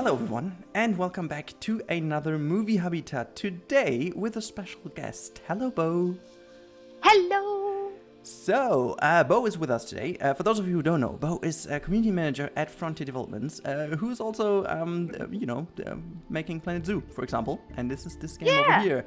Hello everyone, and welcome back to another Movie Habitat. Today with a special guest. Hello, Bo. Hello! So, Bo is with us today. For those of you who don't know, Bo is a community manager at Frontier Developments, who's also, making Planet Zoo, for example. And this is this game over here.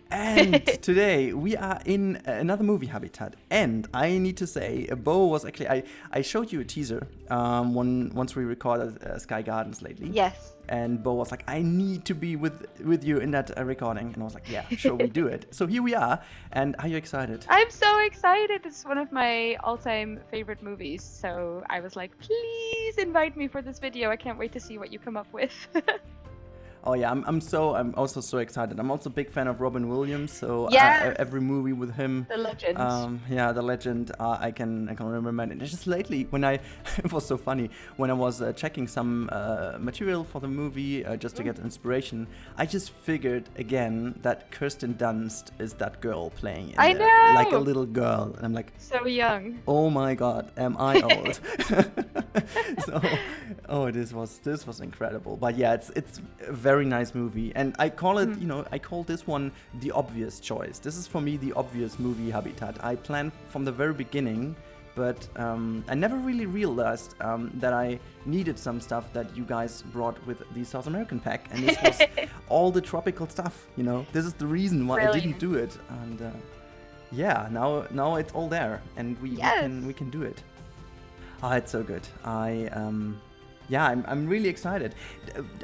And today we are in another movie habitat, and I need to say, Bo was actually, I showed you a teaser once we recorded Sky Gardens lately. Yes. And Bo was like, I need to be with you in that recording. And I was like, yeah, sure, we do it. So here we are. And are you excited? I'm so excited. It's one of my all-time favorite movies. So I was like, please invite me for this video. I can't wait to see what you come up with. Oh yeah, I'm also so excited. I'm also a big fan of Robin Williams, so every movie with him, The legend. The legend. I can remember. And just lately, when it was so funny when I was checking some material for the movie just to get inspiration, I just figured again that Kirsten Dunst is that girl playing in I there, know! like a little girl, and I'm like, So young. oh my god, am I old? This was incredible. But yeah, it's a very nice movie, and I call it, I call this one the obvious choice. This is for me the obvious movie habitat. I planned from the very beginning, but I never really realized that I needed some stuff that you guys brought with the South American pack, and this was all the tropical stuff. This is the reason why I didn't do it, and now it's all there, and we can do it. Oh, it's so good. I'm really excited.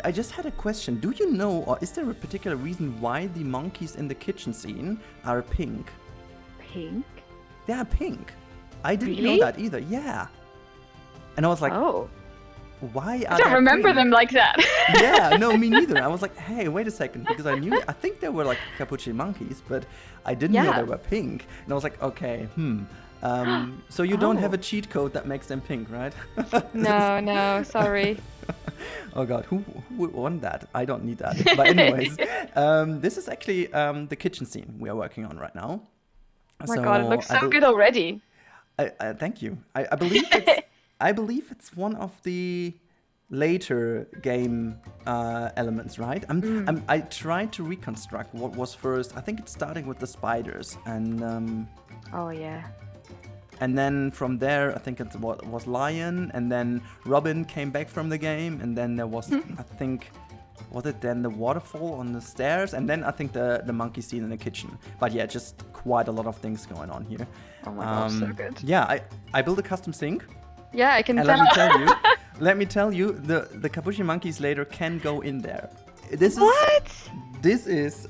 I just had a question. Do you know, or is there a particular reason why the monkeys in the kitchen scene are pink? Pink? They are pink. I didn't Really? know that either. Yeah. And I was like, Oh. why are I don't they remember pink? them like that. Yeah, no, me neither. I was like, hey, wait a second, because I think they were like capuchin monkeys, but I didn't know they were pink. And I was like, okay, so you don't have a cheat code that makes them pink, right? No, sorry. Oh god, who would want that? I don't need that. But anyways, this is actually the kitchen scene we are working on right now. Oh my god, it looks so good already. Thank you. I believe it's one of the later game elements, right? I tried to reconstruct what was first. I think it's starting with the spiders, and Oh yeah. and then from there, I think it was lion, and then Robin came back from the game, and then there was, I think, was it then the waterfall on the stairs, and then I think the monkey scene in the kitchen. But yeah, just quite a lot of things going on here. Oh my gosh, so good. Yeah, I built a custom sink. Yeah, I can And tell. let me tell you, the capuchin monkeys later can go in there. This is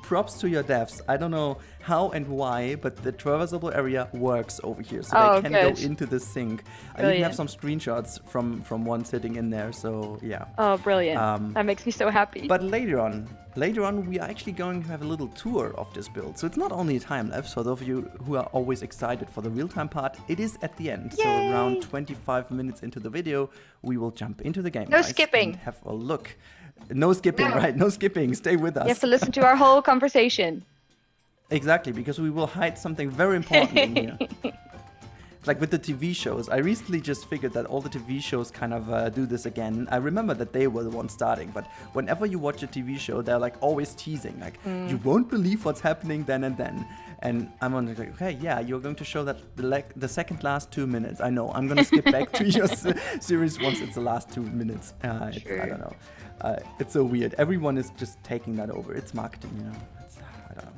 props to your devs. I don't know how and why, but the traversable area works over here, so they can go into the sink. I even have some screenshots from one sitting in there. So yeah. Oh, brilliant! That makes me so happy. But later on, we are actually going to have a little tour of this build. So it's not only a time lapse. For those of you who are always excited for the real time part, it is at the end. Yay! So around 25 minutes into the video, we will jump into the game. No guys, skipping. and have a look. No skipping, right? No skipping. Stay with us. You have to listen to our whole conversation. Exactly, because we will hide something very important in here. Like with the TV shows, I recently just figured that all the TV shows kind of do this again. I remember that they were the ones starting, but whenever you watch a TV show, they're like always teasing, like, you won't believe what's happening then and then. And I'm wondering, like, okay, yeah, you're going to show that the second last 2 minutes. I know, I'm going to skip back to your series once it's the last 2 minutes. I don't know. It's so weird. Everyone is just taking that over. It's marketing, I don't know.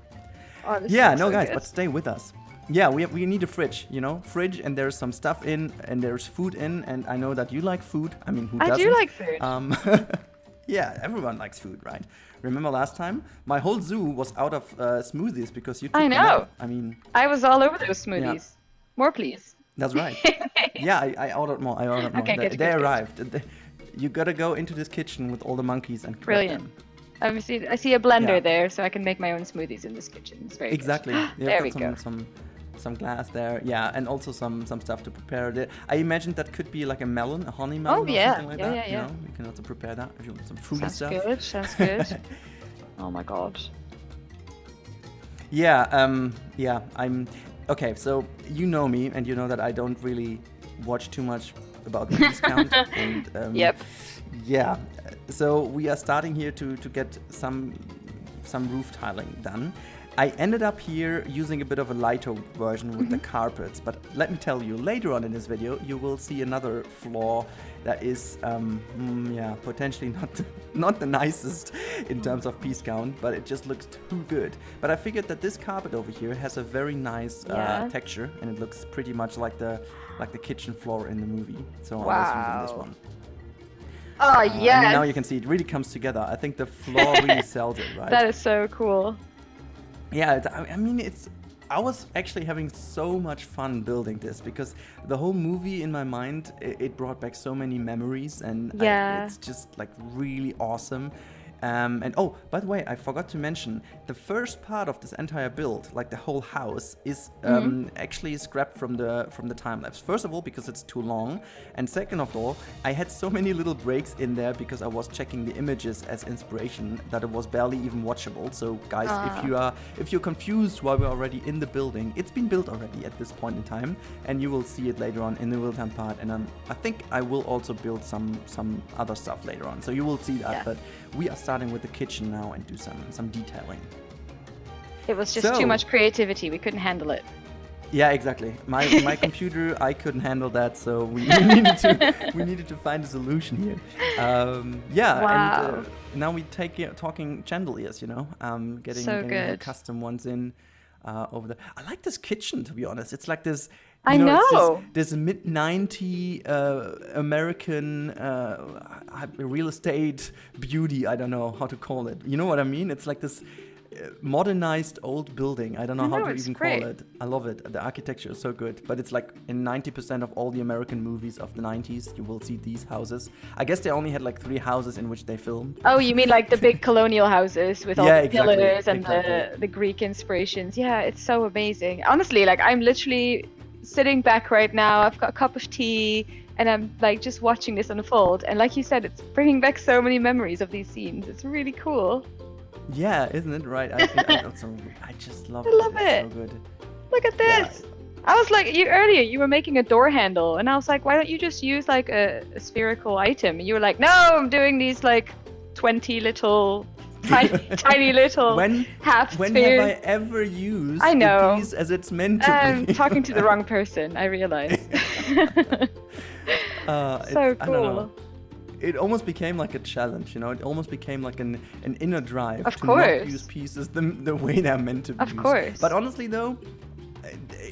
Oh, Yeah, no, so guys, good. but stay with us. Yeah, we need a fridge, fridge, and there's some stuff in, and there's food in, and I know that you like food. I mean, who doesn't? I do like food. Yeah, everyone likes food, right? Remember last time? My whole zoo was out of smoothies because you took I them know. out. I mean, I was all over those smoothies. More, please. that's right. Yeah, I ordered more. Okay, They good. arrived. You gotta go into this kitchen with all the monkeys and grab Brilliant. them. I see a blender Yeah. there, so I can make my own smoothies in this kitchen. It's very Exactly. good. Yeah, There we go. some glass there. Yeah, and also some stuff to prepare it. I imagine that could be like a melon, a honey melon, or yeah. something like Yeah, that. yeah. You can also prepare that if you want some fruity Sounds stuff. good. Oh my god. Yeah, I'm okay. So you know me, and you know that I don't really watch too much about the piece count. And Yep. yeah, so we are starting here to get some roof tiling done. I ended up here using a bit of a lighter version with the carpets, but let me tell you, later on in this video, you will see another flaw that is, potentially not the nicest in terms of piece count, but it just looks too good. But I figured that this carpet over here has a very nice texture, and it looks pretty much like the kitchen floor in the movie. So I was using this one. Oh, yes. And now you can see it really comes together. I think the floor really sells it, right? That is so cool. Yeah, I was actually having so much fun building this because the whole movie in my mind, it brought back so many memories, and it's just like really awesome. And oh, by the way, I forgot to mention the first part of this entire build, like the whole house, is actually scrapped from the time lapse. First of all, because it's too long, and second of all, I had so many little breaks in there because I was checking the images as inspiration that it was barely even watchable. So guys, if you're confused while we're already in the building, it's been built already at this point in time, and you will see it later on in the real-time part. And I think I will also build some other stuff later on, so you will see that. But we are starting with the kitchen now and do some detailing. It was just too much creativity. We couldn't handle it. Yeah, exactly. My computer, I couldn't handle that, so we needed to find a solution here. And now we talking chandeliers, getting custom ones in over there. I like this kitchen, to be honest. It's like this. I know. It's this mid-90s American real estate beauty. I don't know how to call it. You know what I mean? It's like this modernized old building. I don't know how to even call it. I love it. The architecture is so good. But it's like in 90% of all the American movies of the 90s, you will see these houses. I guess they only had like 3 houses in which they filmed. Oh, you mean like the big colonial houses with all the pillars and the Greek inspirations? Yeah, it's so amazing. Honestly, like I'm literally sitting back right now. I've got a cup of tea and I'm like just watching this unfold. And like you said, it's bringing back so many memories of these scenes. It's really cool. Yeah, isn't it right? I just love it. I love it. It's so good. Look at this. Yeah. I was like, earlier you were making a door handle, and I was like, why don't you just use like a spherical item? And you were like, no, I'm doing these like 20 little, tiny little half spheres. When have I ever used the piece as it's meant to be? I'm talking to the wrong person, I realized. So cool. I don't know. It almost became like a challenge, It almost became like an inner drive to not use pieces the way they're meant to be used. Of course. But honestly, though,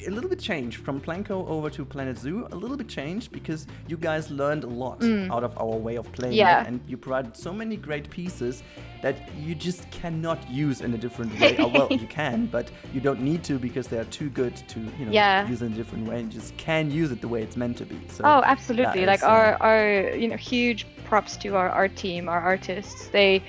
a little bit changed from Planko over to Planet Zoo. A little bit changed because you guys learned a lot out of our way of playing it, and you provided so many great pieces that you just cannot use in a different way. Well, you can, but you don't need to because they are too good to use in a different way. And you just can use it the way it's meant to be. So absolutely. Like our huge props to our art team, our artists. They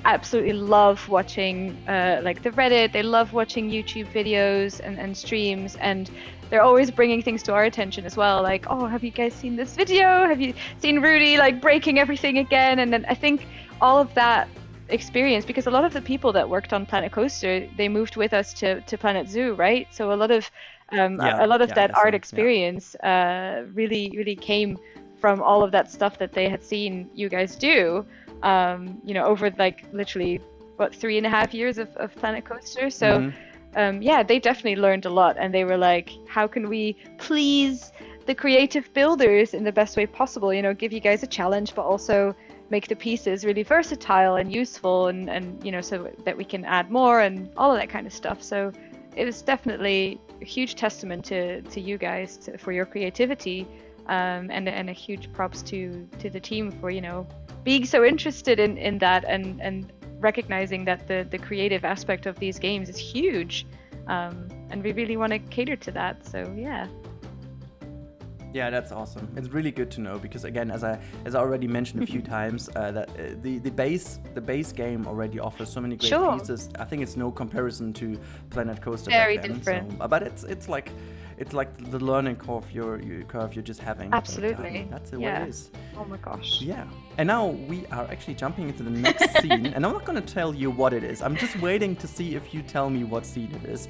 absolutely love watching like the Reddit. They love watching YouTube videos and streams, and they're always bringing things to our attention as well. Like, oh, have you guys seen this video? Have you seen Rudy like breaking everything again? And then I think all of that experience, because a lot of the people that worked on Planet Coaster, they moved with us to Planet Zoo, right? So a lot of that art experience really came from all of that stuff that they had seen you guys do, over like literally 3.5 years of Planet Coaster. So they definitely learned a lot, and they were like, how can we please the creative builders in the best way possible? Give you guys a challenge, but also make the pieces really versatile and useful, and so that we can add more and all of that kind of stuff. So it is definitely a huge testament to you guys for your creativity, and a huge props to the team for being so interested in that and recognizing that the creative aspect of these games is huge, and we really want to cater to that. So yeah, that's awesome. It's really good to know because, again, as I already mentioned a few times, that the base game already offers so many great pieces. I think it's no comparison to Planet Coaster. Very back then, different. So, but it's like the learning curve you're just having. Absolutely. But, that's the way it is. Oh my gosh. Yeah. And now we are actually jumping into the next scene, and I'm not going to tell you what it is. I'm just waiting to see if you tell me what scene it is.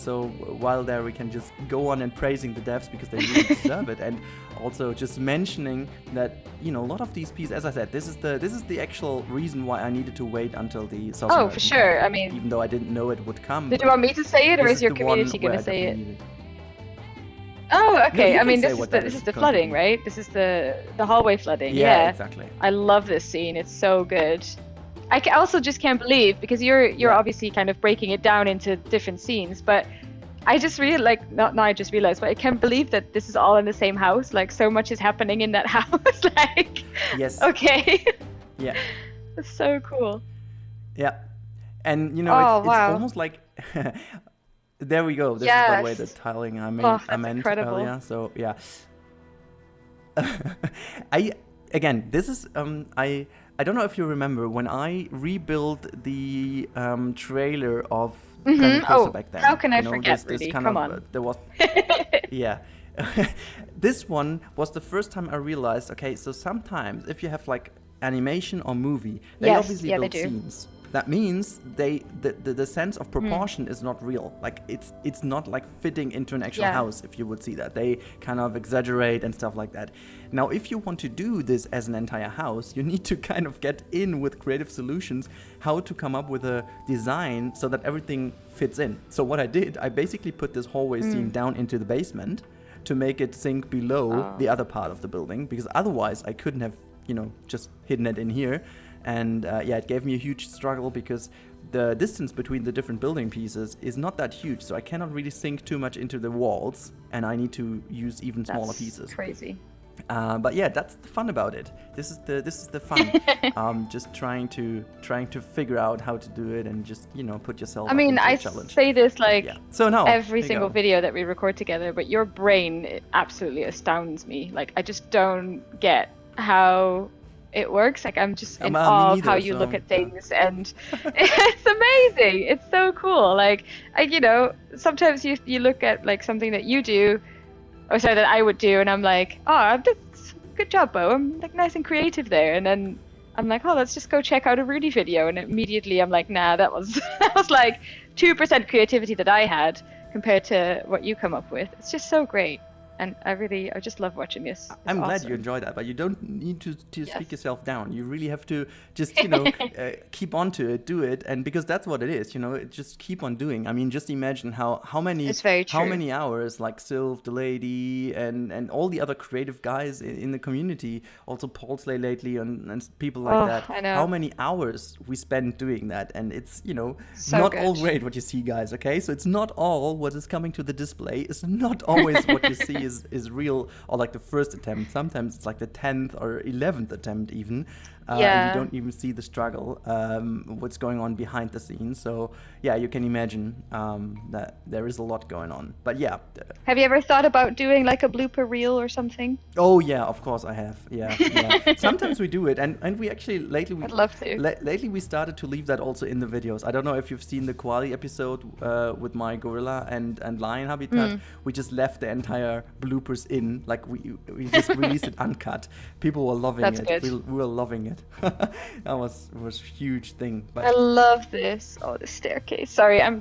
So while there, we can just go on and praising the devs because they really deserve it, and also just mentioning that, you know, a lot of these pieces, as I said, this is the actual reason why I needed to wait until the South Oh, American for sure. part, I mean, even though I didn't know it would come. did you want me to say it, or this is your the one community where going I to say it? definitely needed Oh, No, okay. you I can mean, say this is what the that this is is the going to flooding, be. right? This is the hallway flooding. Yeah, exactly. I love this scene. It's so good. Also just can't believe, because you're Yeah. obviously kind of breaking it down into different scenes, but I just really like, not now I just realized, but I can't believe that this is all in the same house. Like, so much is happening in that house. Like, Yes. okay. Yeah. It's so cool. Yeah. And, you know, Oh, it's wow. almost like there we go. This is, by the way, Yes. the tiling I that's meant incredible. earlier. So yeah. Again, this is I don't know if you remember when I rebuilt the trailer of Planet Coaster back then. How can I You know, forget, this Rudy? kind Come of, on. there was yeah. This one was the first time I realized, okay, so sometimes if you have like animation or movie, they Yes, obviously yeah, they build do. scenes. That means the sense of proportion is not real. Like it's not like fitting into an actual Yeah. house, if you would see that. They kind of exaggerate and stuff like that. Now, if you want to do this as an entire house, you need to kind of get in with creative solutions, how to come up with a design so that everything fits in. So what I did, I basically put this hallway scene down into the basement to make it sink below the other part of the building, because otherwise I couldn't have, you know, just hidden it in here. And yeah, it gave me a huge struggle because the distance between the different building pieces is not that huge, so I cannot really sink too much into the walls, and I need to use even smaller That's pieces. crazy. But yeah, that's the fun about it. This is the fun. Just trying to figure out how to do it and just, you know, put yourself I mean, up into I a challenge. say this like Yeah. So now every here you single go. video that we record together, but your brain, it absolutely astounds me. Like, I just don't get how it works. Like, I'm just in Me awe of how neither, you look so, at things, and it's amazing. It's so cool. Like, you know, sometimes you look at like something that you do, or sorry, that I would do, and I'm like, oh, that's good job, Bo. I'm like nice and creative there, and then I'm like, oh, let's just go check out a Rudy video, and immediately I'm like, nah, that was that was like 2% creativity that I had compared to what you come up with. It's just so great. And I just love watching this. It's I'm glad awesome. you enjoy that, but you don't need to Yes. speak yourself down. You really have to just, you know, keep on to it, do it, and because that's what it is, you know, just keep on doing. I mean, just imagine how many It's very how true. many hours like Sylph, the lady, and all the other creative guys in the community, also Paul Slay lately, and people like Oh, that. I know. How many hours we spend doing that, and it's, you know, So not all good. great what you see, guys. Okay, so it's not all what is coming to the display. It's not always what you see is real, or like the first attempt. Sometimes it's like the 10th or 11th attempt even. And Yeah. you don't even see the struggle, what's going on behind the scenes. So yeah, you can imagine that there is a lot going on. But yeah. Have you ever thought about doing like a blooper reel or something? Oh yeah, of course I have. Yeah, yeah. Sometimes we do it, and we actually lately I'd love to. lately we started to leave that also in the videos. I don't know if you've seen the koala episode with my gorilla and lion habitat. We just left the entire bloopers in, like we just released it uncut. People were loving That's it. good. We were loving it. That was a huge thing. But I love this. Oh, the staircase. Sorry, I'm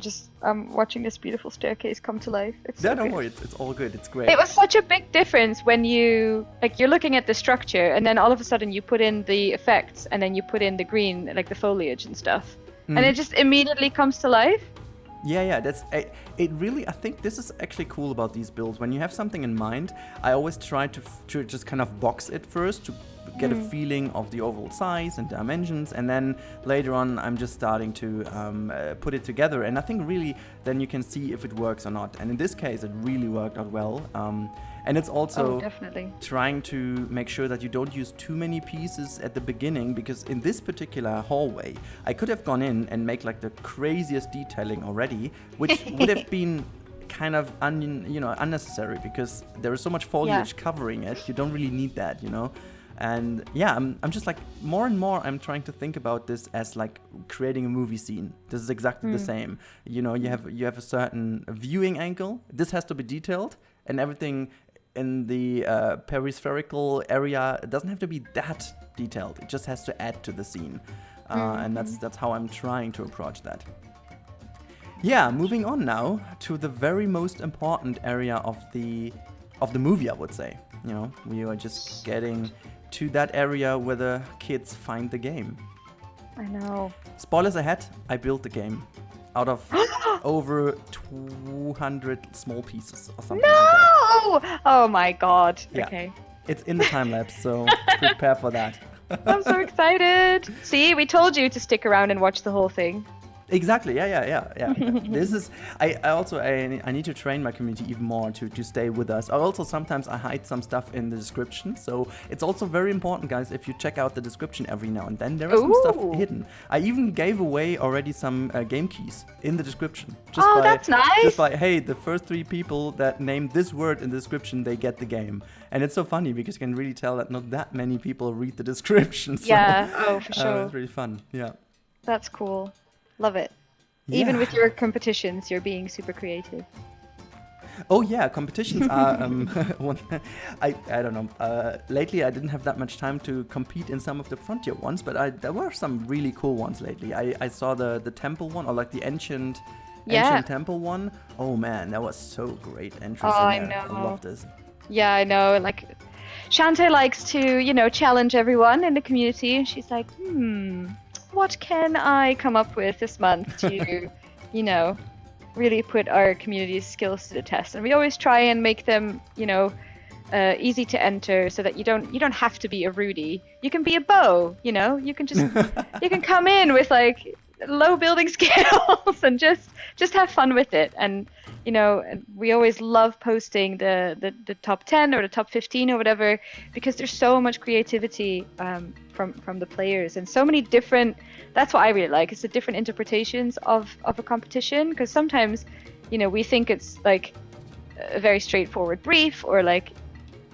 watching this beautiful staircase come to life. It's so yeah, don't good. worry, it's all good. It's great. It was such a big difference when you're looking at the structure, and then all of a sudden you put in the effects, and then you put in the green, like the foliage and stuff, and it just immediately comes to life. Yeah, that's it. Really, I think this is actually cool about these builds. When you have something in mind, I always try to just kind of box it first to get a feeling of the overall size and dimensions, and then later on I'm just starting to put it together, and I think really then you can see if it works or not. And in this case, it really worked out well. And it's also Definitely. trying to make sure that you don't use too many pieces at the beginning, because in this particular hallway, I could have gone in and make like the craziest detailing already, which would have been kind of unnecessary, because there is so much foliage covering it. You don't really need that, you know. And yeah, I'm just like more and more I'm trying to think about this as like creating a movie scene. This is exactly the same. You know, you have a certain viewing angle. This has to be detailed, and everything in the peripheral area. It doesn't have to be that detailed. It just has to add to the scene. And that's how I'm trying to approach that. Yeah, moving on now to the very most important area of the movie, I would say. You know, we are just getting to that area where the kids find the game. I know. Spoilers ahead, I built the game out of over 200 small pieces or something like that. No! Oh my god. Yeah. Okay. It's in the time lapse, so prepare for that. I'm so excited. See, we told you to stick around and watch the whole thing. Exactly. Yeah. This is. I need to train my community even more to stay with us. Sometimes I hide some stuff in the description, so it's also very important, guys. If you check out the description every now and then, there is some stuff hidden. I even gave away already some game keys in the description. That's nice. Just by, hey, the first 3 people that named this word in the description, they get the game. And it's so funny because you can really tell that not that many people read the description. So, yeah. For sure. It's really fun. Yeah. That's cool. Love it. Yeah. Even with your competitions, you're being super creative. Oh yeah, competitions are one. I don't know. Lately, I didn't have that much time to compete in some of the frontier ones, but there were some really cool ones lately. I saw the temple one, or like the ancient temple one. Oh man, that was so great. Entries in there. I love this. Yeah, I know. Like, Shante likes to, challenge everyone in the community, and she's like, what can I come up with this month to, really put our community's skills to the test? And we always try and make them, easy to enter, so that you don't have to be a Rudy. You can be a Bo. You can just you can come in with like low building skills and just have fun with it. And we always love posting the top 10 or the top 15 or whatever, because there's so much creativity from the players, and so many different. That's what I really like. It's the different interpretations of a competition, because sometimes we think it's like a very straightforward brief, or like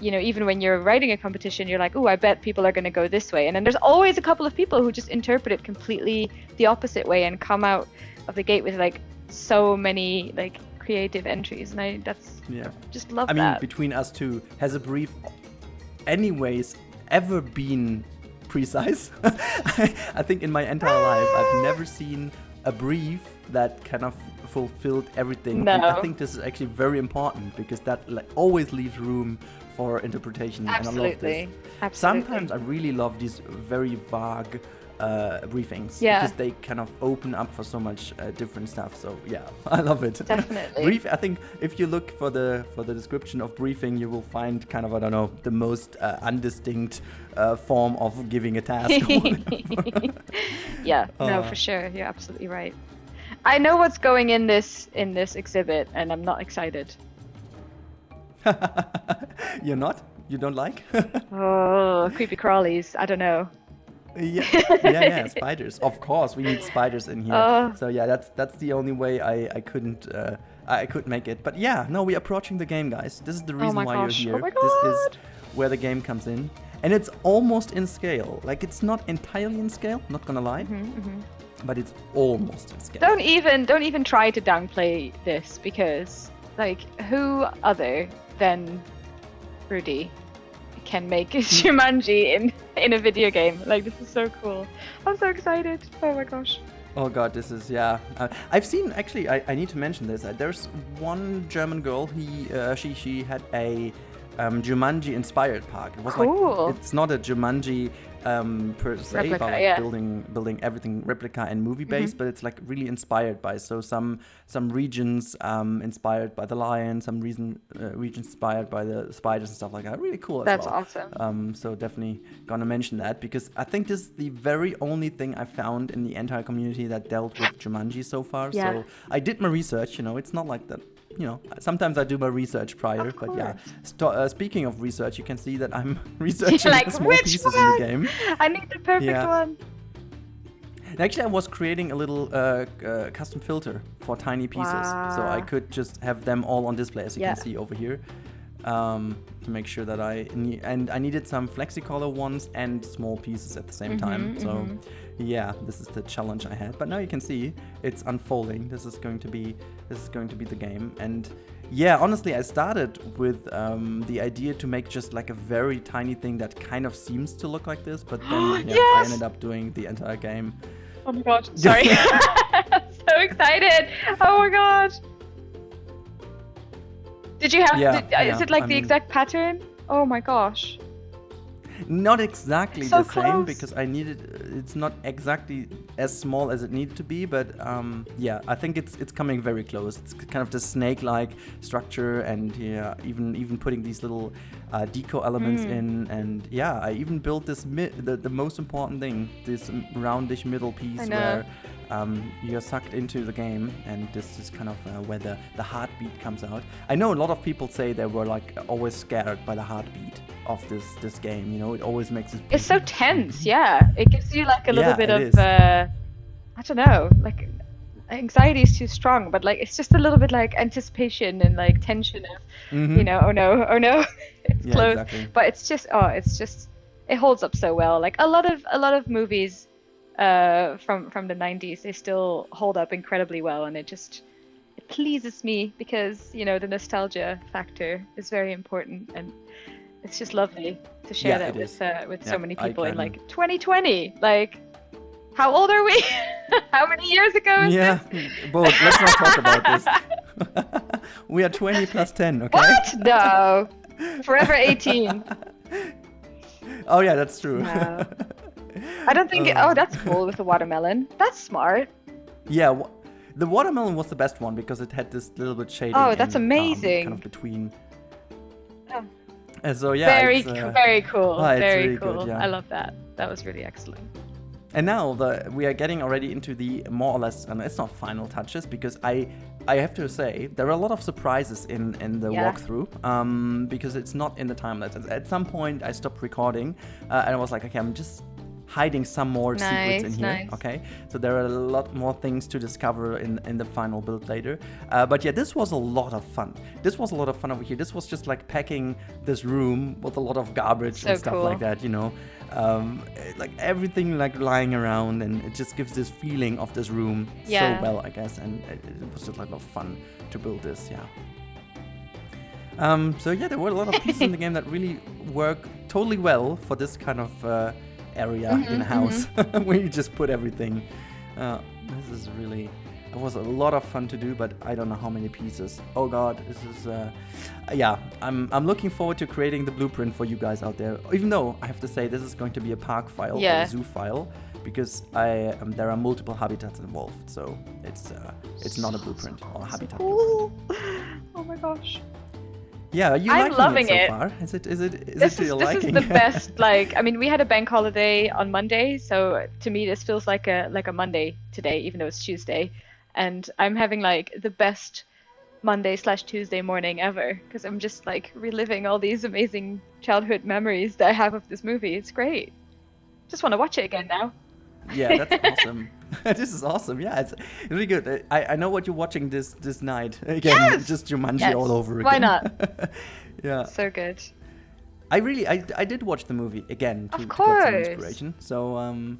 even when you're writing a competition, you're like, oh, I bet people are going to go this way, and then there's always a couple of people who just interpret it completely the opposite way and come out of the gate with like so many like creative entries, and I just love that. I mean, between us two, has a brief anyways ever been precise? I think in my entire life I've never seen a brief that kind of fulfilled everything. No. And I think this is actually very important, because that always leaves room for interpretation. Absolutely. And I love this. Absolutely. Sometimes I really love these very vague briefings, Yeah. because they kind of open up for so much different stuff. So yeah, I love it. Definitely. Brief. I think if you look for the description of briefing, you will find kind of, I don't know, the most undistinct form of giving a task. Yeah. No, for sure. You're absolutely right. I know what's going in this exhibit, and I'm not excited. You're not? You don't like? Oh, creepy crawlies. I don't know. Yeah, spiders. Of course, we need spiders in here. So yeah, that's the only way I couldn't make it. But yeah, no, we're approaching the game, guys. This is the reason why you're here. Oh my This is God. where the game comes in, and it's almost in scale. Like, it's not entirely in scale. Not gonna lie, but it's almost in scale. Don't even try to downplay this, because like, who other than Rudy can make Jumanji in a video game? Like, this is so cool. I'm so excited. Oh my gosh. Oh god, this is, yeah. I've seen, actually, I need to mention this. There's one German girl, she had a Jumanji inspired park. It was cool. like, it's not a Jumanji per se, Replica, about like yeah. building everything replica and movie based, but it's like really inspired by, so some regions inspired by the lion, some regions inspired by the spiders and stuff like that. Really cool as That's well. awesome. So definitely gonna mention that, because I think this is the very only thing I found in the entire community that dealt with Jumanji so far. Yeah. So I did my research, it's not like that. Sometimes I do my research prior, but yeah. Speaking of research, you can see that I'm researching Like, small which pieces one? in the game. I need the perfect one. And actually, I was creating a little custom filter for tiny pieces, so I could just have them all on display, as you can see over here, to make sure that I needed some flexicolor ones and small pieces at the same time. So yeah, this is the challenge I had. But now you can see it's unfolding. This is going to be the game, and Yeah, honestly, I started with the idea to make just like a very tiny thing that kind of seems to look like this, but then I Yes! ended up doing the entire game. Oh my god, sorry. I'm so excited. Oh my god. Did you have, is it like the exact pattern? Oh my gosh. Not exactly So the same close. because it's not exactly as small as it needed to be, but yeah, I think it's coming very close. It's kind of the snake-like structure, and yeah, even putting these little deco elements in, and yeah, I even built this the most important thing, this roundish middle piece where you're sucked into the game, and this is kind of where the heartbeat comes out. I know a lot of people say they were like always scared by the heartbeat of this game. You know, it always makes it. It's so tense, yeah. It gives you like a little bit of, I don't know, like anxiety is too strong, but like it's just a little bit like anticipation and like tension of, you know, oh no, it's close. Exactly. But it's just, it holds up so well. Like a lot of movies from the 90s, they still hold up incredibly well, and it pleases me because, you know, the nostalgia factor is very important, and it's just lovely to share that with so many people in like 2020. Like, how old are we? How many years ago is this? Both. Let's not talk about this. We are 20 plus 10, okay? What? No. Forever 18. Oh yeah, that's true. No. I don't think oh, that's cool with the watermelon. That's smart. Yeah, the watermelon was the best one because it had this little bit shading. Oh, that's amazing. Kind of between. Oh. So yeah, very cool. Very really cool. Good, yeah. I love that. That was really excellent. And now we are getting already into the more or less, and it's not final touches, because I have to say there are a lot of surprises in the walkthrough, because it's not in the time lapses. At some point I stopped recording, and I was like, okay, I'm just hiding some more secrets in here. Nice. Okay, so there are a lot more things to discover in the final build later. But yeah, this was a lot of fun. This was a lot of fun over here. This was just like packing this room with a lot of garbage and stuff like that, you know. Like everything like lying around, and it just gives this feeling of this room so well, I guess, and it was just like a lot of fun to build this. So yeah, there were a lot of pieces in the game that really work totally well for this kind of area in a house where you just put everything. This is really, it was a lot of fun to do, but I don't know how many pieces. Oh god, this is yeah, I'm looking forward to creating the blueprint for you guys out there, even though I have to say this is going to be a park file or a zoo file, because there are multiple habitats involved, so it's not a blueprint or a habitat. Cool. Oh my gosh. Yeah, are you I'm loving it so far? Is it This is the best. Like, I mean, we had a bank holiday on Monday, so to me this feels like a Monday today, even though it's Tuesday, and I'm having like the best Monday/Tuesday morning ever, because I'm just like reliving all these amazing childhood memories that I have of this movie. It's great. Just want to watch it again now. Yeah, that's awesome. This is awesome. Yeah, it's really good. I know what you're watching this night. Again, just Jumanji all over again. Why not? Yeah. So good. I did watch the movie again to get some inspiration. So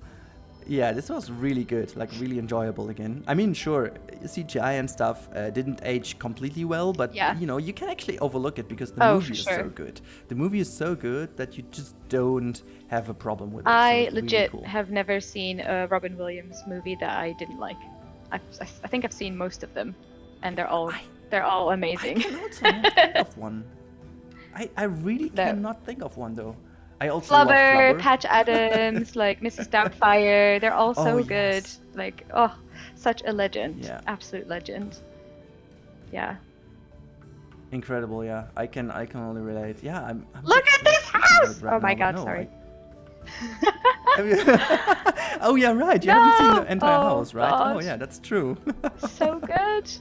yeah, this was really good, like really enjoyable again. I mean, sure, CGI and stuff didn't age completely well, but you know, you can actually overlook it because the movie is so good. The movie is so good that you just don't have a problem with it. I legit have never seen a Robin Williams movie that I didn't like. I think I've seen most of them, and they're all amazing. I can also not think of one. I really cannot think of one though. I also love Flubber, Patch Adams, like Mrs. Doubtfire. They're all so good. Like, such a legend. Yeah. Absolute legend. Yeah. Incredible, yeah. I can only relate. Yeah, I'm Look at this house! Oh my god, sorry. Oh yeah, right. You haven't seen the entire house, right? God. Oh yeah, that's true. So good.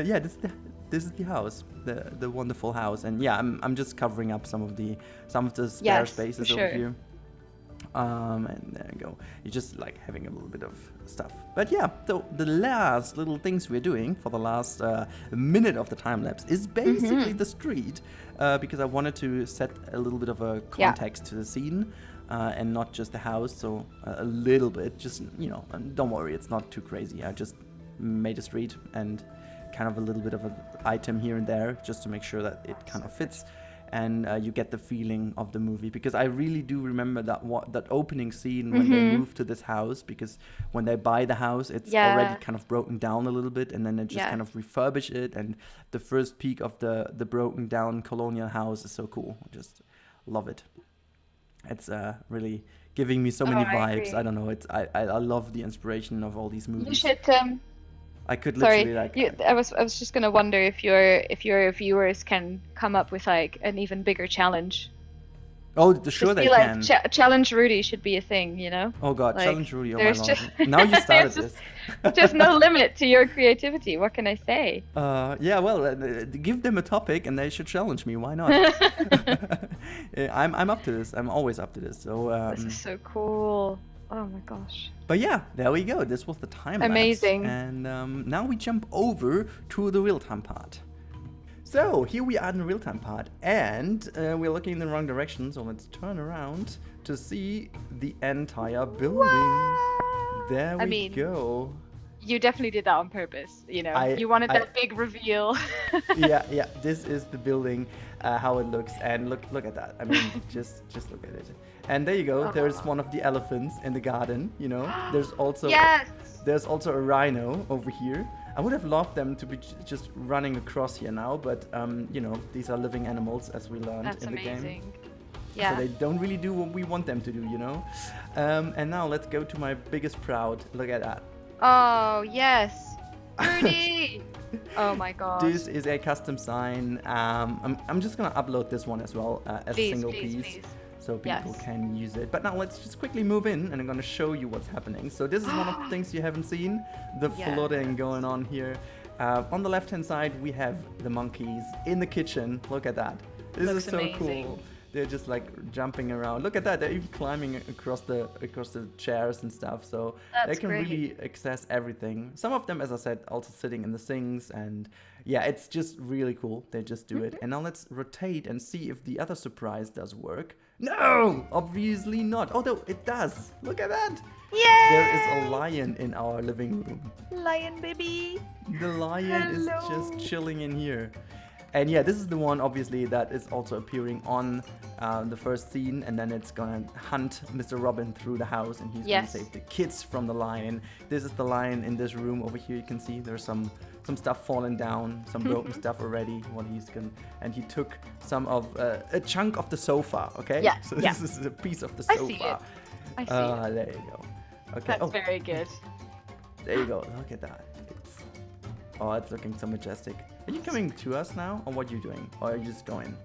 Yeah, this is the house, the wonderful house, and yeah, I'm just covering up some of the spare spaces over here. And there you go. You're just like having a little bit of stuff. But yeah, the last little things we're doing for the last minute of the time lapse is basically the street, because I wanted to set a little bit of a context to the scene, and not just the house. So a little bit, just, you know, don't worry, it's not too crazy. I just made a street and kind of a little bit of an item here and there just to make sure that it kind of fits. And you get the feeling of the movie, because I really do remember that opening scene when they move to this house, because when they buy the house, it's already kind of broken down a little bit, and then they just kind of refurbish it, and the first peek of the broken down colonial house is so cool. Just love it. It's really giving me so many vibes. I don't know. I love the inspiration of all these movies. You should. I could literally I was just gonna wonder if your viewers can come up with like an even bigger challenge. Oh, sure they can. Challenge Rudy should be a thing, you know? Oh god, like, challenge Rudy. Oh my there's lord. just Now you started there's this. just no limit to your creativity. What can I say? Yeah, well, give them a topic and they should challenge me. Why not? I'm up to this. I'm always up to this. So this is so cool. Oh my gosh. But yeah, there we go. This was the time lapse. Amazing. And now we jump over to the real-time part. So here we are in the real-time part, and we're looking in the wrong direction. So let's turn around to see the entire building. What? There we go. You definitely did that on purpose. You know, you wanted that big reveal. yeah. This is the building, how it looks, and look at that. I mean, just look at it. And there you go. There's one of the elephants in the garden. You know, there's also there's also a rhino over here. I would have loved them to be just running across here now, but you know, these are living animals, as we learned in the game. Yeah. So they don't really do what we want them to do, you know. And now let's go to my biggest proud. Look at that. Oh yes, Rudy. Oh my god. This is a custom sign. I'm just gonna upload this one as well as a single piece. So people can use it. But now let's just quickly move in, and I'm going to show you what's happening. So this is one of the things you haven't seen, the flooding going on here. On the left-hand side, we have the monkeys in the kitchen. Look at that. This is so cool. They're just like jumping around. Look at that. They're even climbing across the chairs and stuff. So they can really access everything. Some of them, as I said, also sitting in the sinks. And yeah, it's just really cool. They just do it. And now let's rotate and see if the other surprise does work. No, obviously not. Oh, no, it does. Look at that. Yay! There is a lion in our living room. Lion baby. The lion is just chilling in here. And yeah, this is the one, obviously, that is also appearing on the first scene. And then it's going to hunt Mr. Robin through the house. And he's going to save the kids from the lion. This is the lion in this room over here. You can see there's some stuff falling down, some broken stuff already. What he's going, and he took some of a chunk of the sofa. Okay. Yeah. So this is a piece of the sofa. I see it. There you go. Okay. That's very good. There you go. Look at that. It's looking so majestic. Are you coming to us now, or what are you doing? Or are you just going?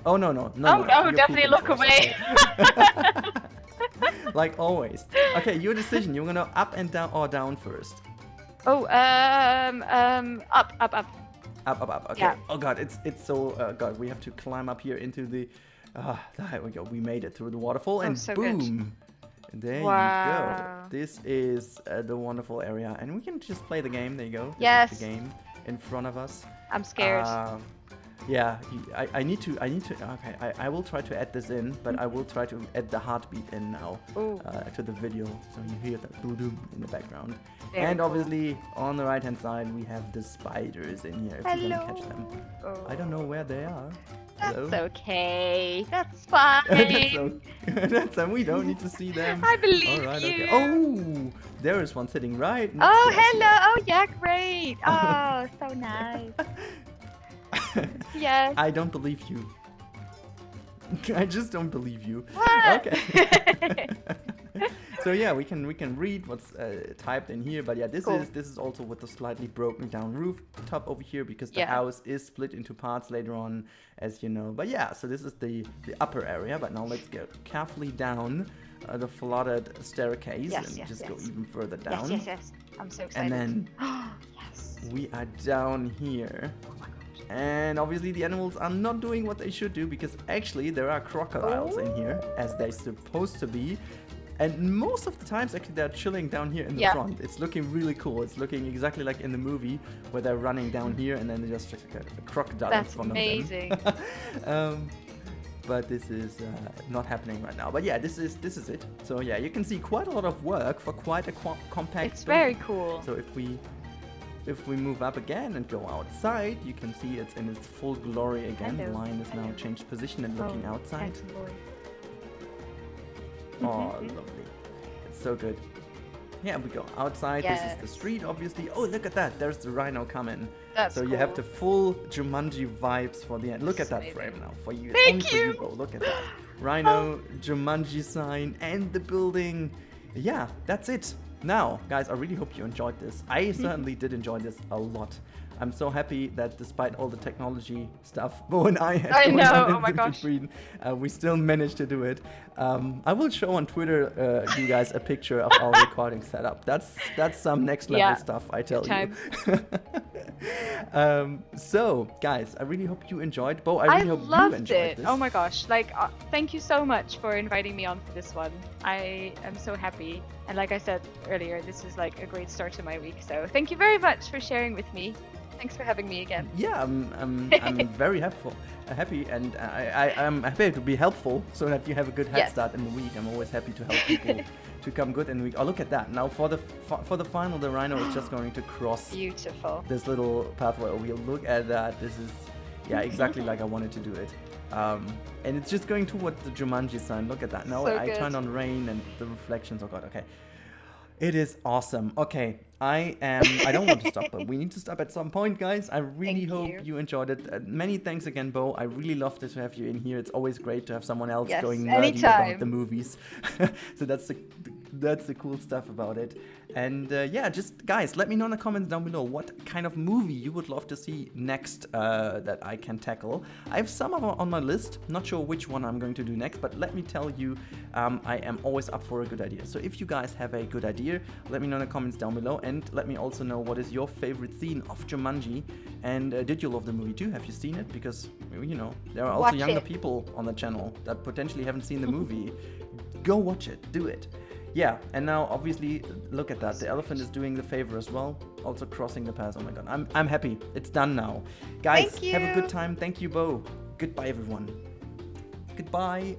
Oh no, definitely look away. Like always. Okay, your decision. You're gonna up and down, or down first. Oh, up. Up. Okay. Yeah. Oh god, it's so god. We have to climb up here into the. There we go. We made it through the waterfall, and so boom. Good. There you go. This is the wonderful area, and we can just play the game. There you go. This is the game in front of us. I'm scared. Yeah, I need to. Okay, I will try to add this in, but I will try to add the heartbeat in now to the video, so you hear that boom in the background. And obviously, on the right-hand side, we have the spiders in here. If you can catch them. I don't know where they are. That's okay. That's fine. That's fine. We don't need to see them. I believe you. Okay. Oh, there is one sitting right next to us. Hello. Oh, yeah, great. Oh, so nice. Yes. I don't believe you. I just don't believe you. What? Okay. So yeah, we can read what's typed in here, but yeah, this is also with a slightly broken down roof top over here, because the house is split into parts later on, as you know. But yeah, so this is the upper area. But now let's go carefully down the flooded staircase and just go even further down. Yes. I'm so excited. And then we are down here. And obviously the animals are not doing what they should do, because actually there are crocodiles in here, as they're supposed to be. And most of the times, actually, they're chilling down here in the front. It's looking really cool. It's looking exactly like in the movie, where they're running down here, and then there's just a crocodile in front of them. But this is not happening right now. But yeah, this is it. So yeah, you can see quite a lot of work for quite a compact. It's very cool. So if we if we move up again and go outside, you can see it's in its full glory again. Hello. The lion is now changed position and looking outside. handsome boy. Oh, lovely. It's so good. Yeah, we go outside. This is the street, obviously. Oh, look at that. There's the rhino coming. That's so you have the full Jumanji vibes for the end. Look at that amazing. frame now for you. Thank Only for you, bro. Look at that. Rhino, Jumanji sign, and the building. Yeah, that's it. Now, guys, I really hope you enjoyed this. I certainly did enjoy this a lot. I'm so happy that despite all the technology stuff Bo and I had going on oh my gosh. between, we still managed to do it. I will show on Twitter you guys a picture of our recording setup. That's some next level stuff, I tell you. So, guys, I really hope you enjoyed. Bo, I really hope you enjoyed this. Oh my gosh, like, thank you so much for inviting me on for this one. I am so happy. And like I said earlier, this is like a great start to my week. So thank you very much for sharing with me. Thanks for having me again. Yeah, I'm very happy, and I'm happy to be helpful so that you have a good head start in the week. I'm always happy to help people to come good in the week. Oh, look at that! Now for the final, the rhino is just going to cross this little pathway. Oh, look at that! This is exactly like I wanted to do it. And it's just going towards the Jumanji sign. Look at that! Now I turned on rain and the reflections. Oh God! Okay. It is awesome. Okay, I don't want to stop, but we need to stop at some point, guys. I really hope you enjoyed it. Many thanks again, Bo. I really loved to have you in here. It's always great to have someone else going nerdy about the movies. So that's the cool stuff about it. And just guys, let me know in the comments down below what kind of movie you would love to see next that I can tackle. I have some of them on my list. Not sure which one I'm going to do next, but let me tell you, I am always up for a good idea. So if you guys have a good idea, let me know in the comments down below, and let me also know what is your favorite scene of Jumanji, and did you love the movie too? Have you seen it? Because there are also younger people on the channel that potentially haven't seen the movie. Go watch it. Do it. Yeah, and now obviously look at that. The elephant is doing the favor as well, also crossing the path. Oh my God, I'm happy. It's done now, guys. Have a good time. Thank you, Bo. Goodbye, everyone. Goodbye.